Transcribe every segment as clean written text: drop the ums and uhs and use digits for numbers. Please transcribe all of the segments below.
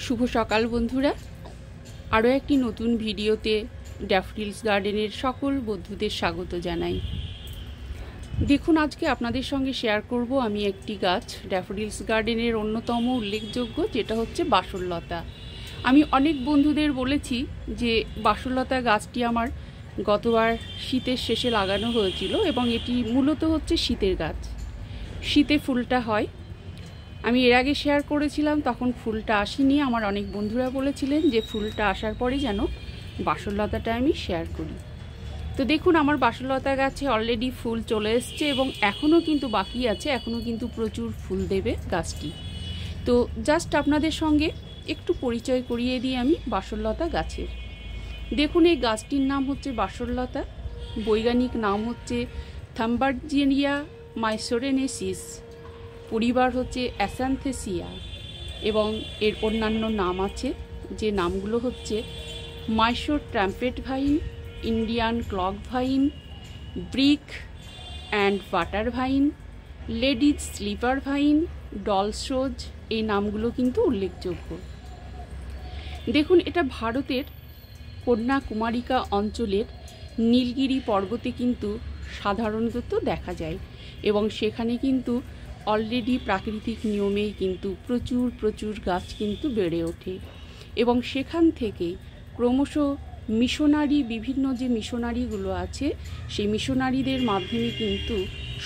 শুভ সকাল বন্ধুরা, আরও একটি নতুন ভিডিওতে ড্যাফোডিলস গার্ডেনের সকল বন্ধুদের স্বাগত জানাই। দেখুন, আজকে আপনাদের সঙ্গে শেয়ার করব আমি একটি গাছ, ড্যাফোডিলস গার্ডেনের অন্যতম উল্লেখযোগ্য, যেটা হচ্ছে বাসরলতা। আমি অনেক বন্ধুদের বলেছি যে বাসরলতা গাছটি আমার গতবার শীতের শেষে লাগানো হয়েছিল এবং এটি মূলত হচ্ছে শীতের গাছ, শীতে ফুলটা হয়। আমি এর আগে শেয়ার করেছিলাম, তখন ফুলটা আসেনি। আমার অনেক বন্ধুরা বলেছিলেন যে ফুলটা আসার পরে যেন বাসরলতাটা আমি শেয়ার করি। তো দেখুন, আমার বাসরলতা গাছে অলরেডি ফুল চলে এসছে এবং এখনও কিন্তু বাকি আছে, এখনও কিন্তু প্রচুর ফুল দেবে গাছটি। তো জাস্ট আপনাদের সঙ্গে একটু পরিচয় করিয়ে দিই আমি বাসরলতা গাছের। দেখুন, এই গাছটির নাম হচ্ছে বাসরলতা, বৈজ্ঞানিক নাম হচ্ছে থাম্বারজিনিয়া মাইসোরেনেসিস, পরিবার হচ্ছে অ্যাসান্থেসিয়া এবং এর অন্যান্য নাম আছে, যে নামগুলো হচ্ছে Mysore trumpet vine, Indian clock vine, brick and water vine, ladies slipper vine, ডলসোজ। এই নামগুলো কিন্তু উল্লেখযোগ্য। দেখুন, এটা ভারতের কন্যাকুমারিকা অঞ্চলের নীলগিরি পর্বতে কিন্তু সাধারণত দেখা যায় এবং সেখানে কিন্তু অলরেডি প্রাকৃতিক নিয়মেই কিন্তু প্রচুর গাছ কিন্তু বেড়ে ওঠে এবং সেখান থেকে ক্রমশ মিশনারি, বিভিন্ন যে মিশনারিগুলো আছে সেই মিশনারিদের মাধ্যমে কিন্তু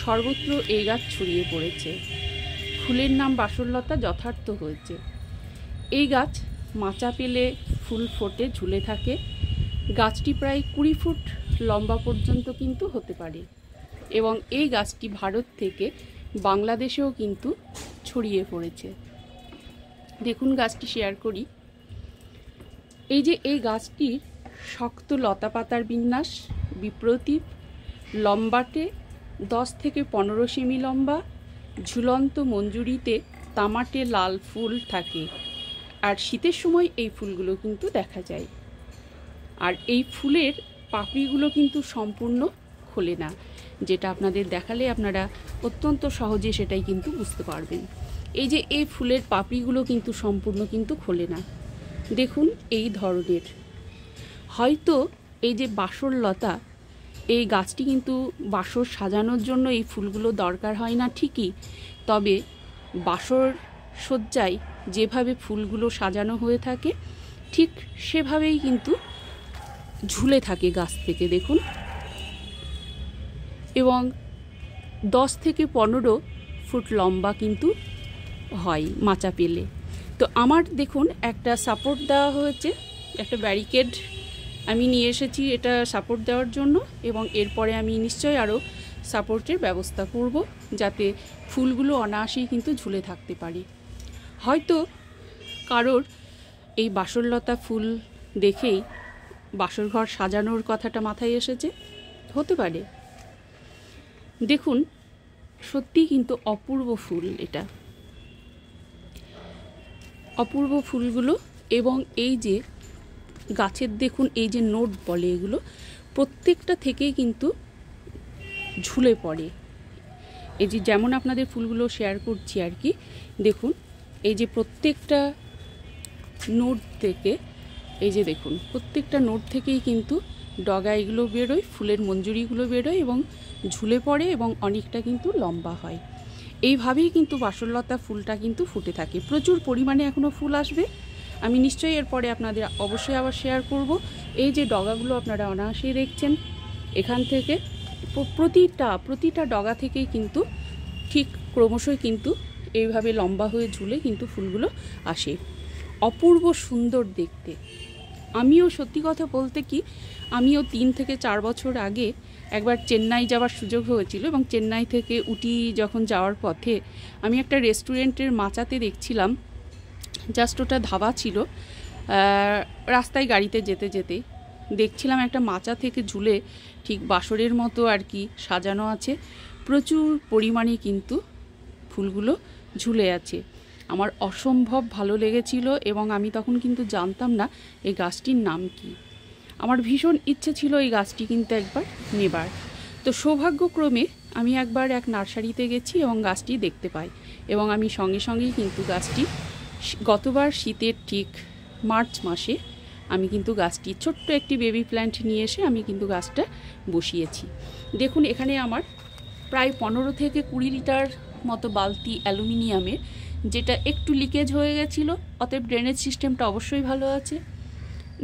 সর্বত্র এই গাছ ছড়িয়ে পড়েছে। ফুলের নাম বাসরলতা যথার্থ হয়েছে। এই গাছ মাচা পেলে ফুল ফোটে, ঝুলে থাকে। গাছটি প্রায় 20 ফুট লম্বা পর্যন্ত কিন্তু হতে পারে এবং এই গাছটি ভারত থেকে বাংলাদেশেও কিন্তু ছড়িয়ে পড়েছে। দেখুন, গাছটি শেয়ার করি। এই যে এই গাছটির শক্ত লতা পাতার বিন্যাস, বিপ্রতীপ, লম্বাটে 10 থেকে 15 সেমি লম্বা, ঝুলন্ত মঞ্জুরিতে তামাটে লাল ফুল থাকে আর শীতের সময় এই ফুলগুলো কিন্তু দেখা যায়। আর এই ফুলের পাপড়িগুলো কিন্তু সম্পূর্ণ খোলে না, যেটা আপনাদের দেখালে আপনারা অত্যন্ত সহজে সেটাই কিন্তু বুঝতে পারবেন। এই যে এই ফুলের পাপড়িগুলো কিন্তু সম্পূর্ণ কিন্তু খোলে না। দেখুন, এই ধরনের। হয়তো এই যে বাসরলতা, এই গাছটি কিন্তু বাসর সাজানোর জন্য এই ফুলগুলো দরকার হয় না ঠিকই, তবে বাসর সজ্জায় যেভাবে ফুলগুলো সাজানো হয়ে থাকে ঠিক সেভাবেই কিন্তু ঝুলে থাকে গাছ থেকে। দেখুন, এবং 10 থেকে 15 ফুট লম্বা কিন্তু হয় মাচা পেলে। তো আমার দেখুন একটা সাপোর্ট দেওয়া হয়েছে, একটা ব্যারিকেড আমি নিয়ে এসেছি এটা সাপোর্ট দেওয়ার জন্য এবং এরপরে আমি নিশ্চয়ই আরও সাপোর্টের ব্যবস্থা করব, যাতে ফুলগুলো অনায়াসেই কিন্তু ঝুলে থাকতে পারে। হয়তো কারোর এই বাসরলতা ফুল দেখেই বাসরঘর সাজানোর কথাটা মাথায় এসেছে, হতে পারে। দেখুন, সত্যি কিন্তু অপূর্ব ফুল, এটা অপূর্ব ফুলগুলো। এবং এই যে গাছের দেখুন, এই যে নোট বলে এগুলো, প্রত্যেকটা থেকেই কিন্তু ঝুলে পড়ে। এই যে যেমন আপনাদের ফুলগুলো শেয়ার করছি আর কি, দেখুন এই যে প্রত্যেকটা নোট থেকে, এই যে দেখুন প্রত্যেকটা নোট থেকেই কিন্তু ডগা এগুলো বেরোয়, ফুলের মঞ্জুরিগুলো বেরোয় এবং ঝুলে পড়ে এবং অনেকটা কিন্তু লম্বা হয়। এইভাবেই কিন্তু বাসরলতা ফুলটা কিন্তু ফুটে থাকে। প্রচুর পরিমাণে এখনও ফুল আসবে, আমি নিশ্চয়ই এরপরে আপনাদের অবশ্যই আবার শেয়ার করব। এই যে ডগাগুলো আপনারা অনায়াসেই দেখছেন, এখান থেকে প্রতিটা ডগা থেকেই কিন্তু ঠিক ক্রমশই কিন্তু এইভাবে লম্বা হয়ে ঝুলে কিন্তু ফুলগুলো আসে। অপূর্ব সুন্দর দেখতে। আমিও সত্যি কথা বলতে কি, আমিও 3 থেকে 4 বছর আগে একবার চেন্নাই যাওয়ার সুযোগ হয়েছিল এবং চেন্নাই থেকে উটি যখন যাওয়ার পথে আমি একটা রেস্টুরেন্টের মাচাতে দেখছিলাম, জাস্ট ওটা ধাবা ছিল, রাস্তায় গাড়িতে যেতে যেতে দেখছিলাম একটা মাচা থেকে ঝুলে ঠিক বাসরের মতো আর কি সাজানো আছে, প্রচুর পরিমাণে কিন্তু ফুলগুলো ঝুলে আছে। আমার অসম্ভব ভালো লেগেছিল এবং আমি তখন কিন্তু জানতাম না এই গাছটির নাম কি। আমার ভীষণ ইচ্ছে ছিল এই গাছটি কিন্তু একবার নেবার। তো সৌভাগ্যক্রমে আমি একবার এক নার্সারিতে গেছি এবং গাছটি দেখতে পাই এবং আমি সঙ্গে সঙ্গেই কিন্তু গাছটি গতবার শীতের ঠিক মার্চ মাসে আমি কিন্তু গাছটি ছোট্ট একটি বেবি প্ল্যান্ট নিয়ে এসে আমি কিন্তু গাছটা বসিয়েছি। দেখুন এখানে আমার প্রায় 15 থেকে 20 লিটার মতো বালতি অ্যালুমিনিয়ামের, যেটা একটু লিকেজ হয়ে গেছিলো, অতএব ড্রেনেজ সিস্টেমটা অবশ্যই ভালো আছে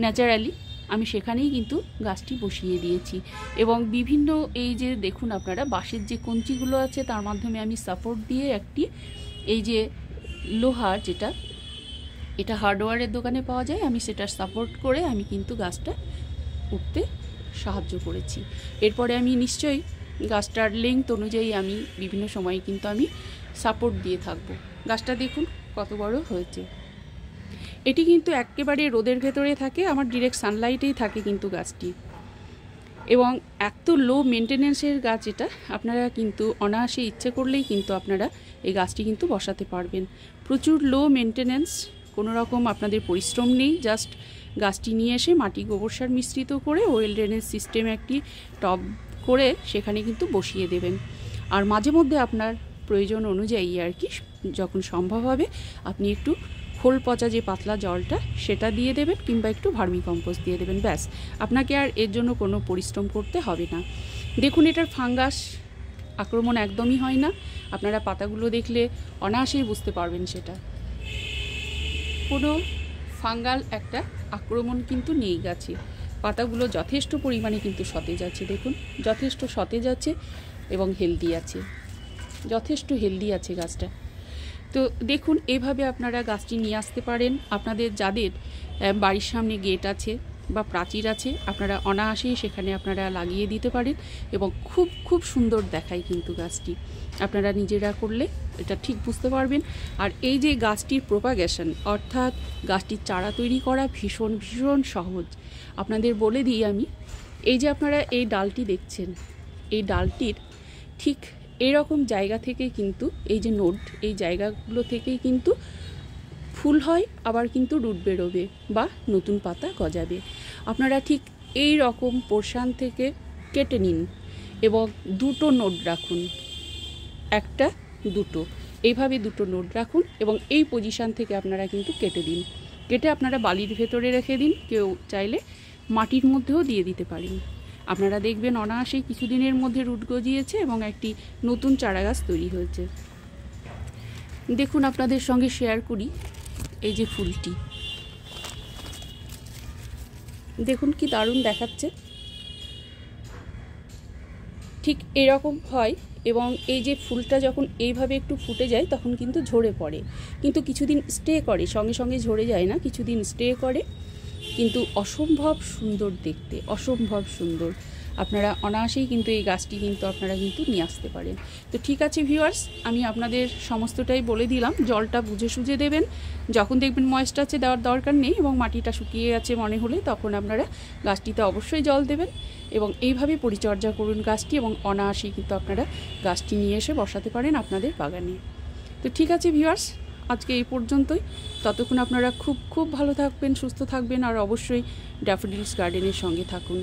ন্যাচারালি। আমি সেখানেই কিন্তু গাছটি বসিয়ে দিয়েছি এবং বিভিন্ন এই যে দেখুন আপনারা বাঁশের যে কঞ্চিগুলো আছে তার মাধ্যমে আমি সাপোর্ট দিয়ে একটি এই যে লোহার, যেটা এটা হার্ডওয়্যারের দোকানে পাওয়া যায়, আমি সেটার সাপোর্ট করে আমি কিন্তু গাছটা উঠতে সাহায্য করেছি। এরপরে আমি নিশ্চয়ই গাছটার লেংথ অনুযায়ী আমি বিভিন্ন সময়ে কিন্তু আমি সাপোর্ট দিয়ে থাকব। গাছটা দেখুন কত বড় হয়েছে। এটি কিন্তু একেবারে রোদের ভেতরে থাকে, আমার ডিরেক্ট সানলাইটেই থাকে কিন্তু গাছটি, এবং এত লো মেনটেন্যান্সের গাছ এটা, আপনারা কিন্তু অনায়াসে ইচ্ছে করলেই কিন্তু আপনারা এই গাছটি কিন্তু বসাতে পারবেন। প্রচুর লো মেনটেন্যান্স, কোনো রকম আপনাদের পরিশ্রম নেই, জাস্ট গাছটি নিয়ে এসে মাটি গোবর সার মিশ্রিত করে ওয়েল ড্রেনেজ সিস্টেম একটি টব করে সেখানে কিন্তু বসিয়ে দেবেন। আর মাঝে মধ্যে আপনার প্রয়োজন অনুযায়ী আর কি, যখন সম্ভব হবে আপনি একটু খোল পচা যে পাতলা জলটা সেটা দিয়ে দেবেন, কিংবা একটু ভার্মি কম্পোস্ট দিয়ে দেবেন, ব্যাস। আপনাকে আর এর জন্য কোনো পরিশ্রম করতে হবে না। দেখুন এটার ফাঙ্গাস আক্রমণ একদমই হয় না, আপনারা পাতাগুলো দেখলে অনায়াসেই বুঝতে পারবেন সেটা। কোনো ফাঙ্গাল একটা আক্রমণ কিন্তু নেই গাছে। পাতাগুলো যথেষ্ট পরিমাণে কিন্তু সতেজ আছে, দেখুন যথেষ্ট সতেজ আছে এবং হেলদি আছে, যথেষ্ট হেলদি আছে গাছটা। তো দেখুন এইভাবে আপনারা গাছটি নিয়ে আসতে পারেন। আপনাদের যাদের বাড়ির সামনে গেট আছে বা প্রাচীর আছে, আপনারা অনায়াসেই সেখানে আপনারা লাগিয়ে দিতে পারেন এবং খুব খুব সুন্দর দেখায় কিন্তু গাছটি। আপনারা নিজেরা করলে এটা ঠিক বুঝতে পারবেন। আর এই যে গাছটির প্রোপাগেশন, অর্থাৎ গাছটির চারা তৈরি করা ভীষণ ভীষণ সহজ। আপনাদের বলে দিই আমি, এই যে আপনারা এই ডালটি দেখছেন, এই ডালটির ঠিক এরকম জায়গা থেকে কিন্তু এই যে নোড, এই জায়গাগুলো থেকেই কিন্তু ফুল হয়, আবার কিন্তু রুট বেরোবে বা নতুন পাতা গজাবে। আপনারা ঠিক এই রকম পোর্শান থেকে কেটে নিন এবং দুটো নোড রাখুন, একটা দুটো, এইভাবে দুটো নোড রাখুন এবং এই পজিশান থেকে আপনারা কিন্তু কেটে দিন। কেটে আপনারা বালির ভেতরে রেখে দিন, কেউ চাইলে মাটির মধ্যেও দিয়ে দিতে পারেন। আপনারা দেখবেন অনায়াসেই কিছুদিনের মধ্যে রুট গজিয়েছে এবং একটি নতুন চারা গাছ তৈরি হয়েছে। দেখুন আপনাদের সঙ্গে শেয়ার করি এই যে ফুলটি, দেখুন কি দারুণ দেখাচ্ছে। ঠিক এরকম হয় এবং এই যে ফুলটা যখন এইভাবে একটু ফুটে যায় তখন কিন্তু ঝরে পড়ে, কিন্তু কিছুদিন স্টে করে, সঙ্গে সঙ্গে ঝরে যায় না, কিছুদিন স্টে করে, কিন্তু অসম্ভব সুন্দর দেখতে, অসম্ভব সুন্দর। আপনারা অনায়াসেই কিন্তু এই গাছটি কিন্তু আপনারা কিন্তু নিয়ে আসতে পারেন। তো ঠিক আছে ভিউয়ার্স, আমি আপনাদের সমস্তটাই বলে দিলাম। জলটা বুঝে সুঝে দেবেন, যখন দেখবেন ময়েস্ট আছে দেওয়ার দরকার নেই এবং মাটিটা শুকিয়ে গেছে মনে হলে তখন আপনারা গাছটিতে অবশ্যই জল দেবেন এবং এইভাবে পরিচর্যা করুন গাছটি, এবং অনায়াসেই কিন্তু আপনারা গাছটি নিয়ে এসে বসাতে পারেন আপনাদের বাগানে। তো ঠিক আছে ভিউয়ার্স, আজকে এই পর্যন্তই। ততক্ষণ আপনারা খুব খুব ভালো থাকবেন, সুস্থ থাকবেন আর অবশ্যই ড্যাফোডিলস গার্ডেনের সঙ্গে থাকুন।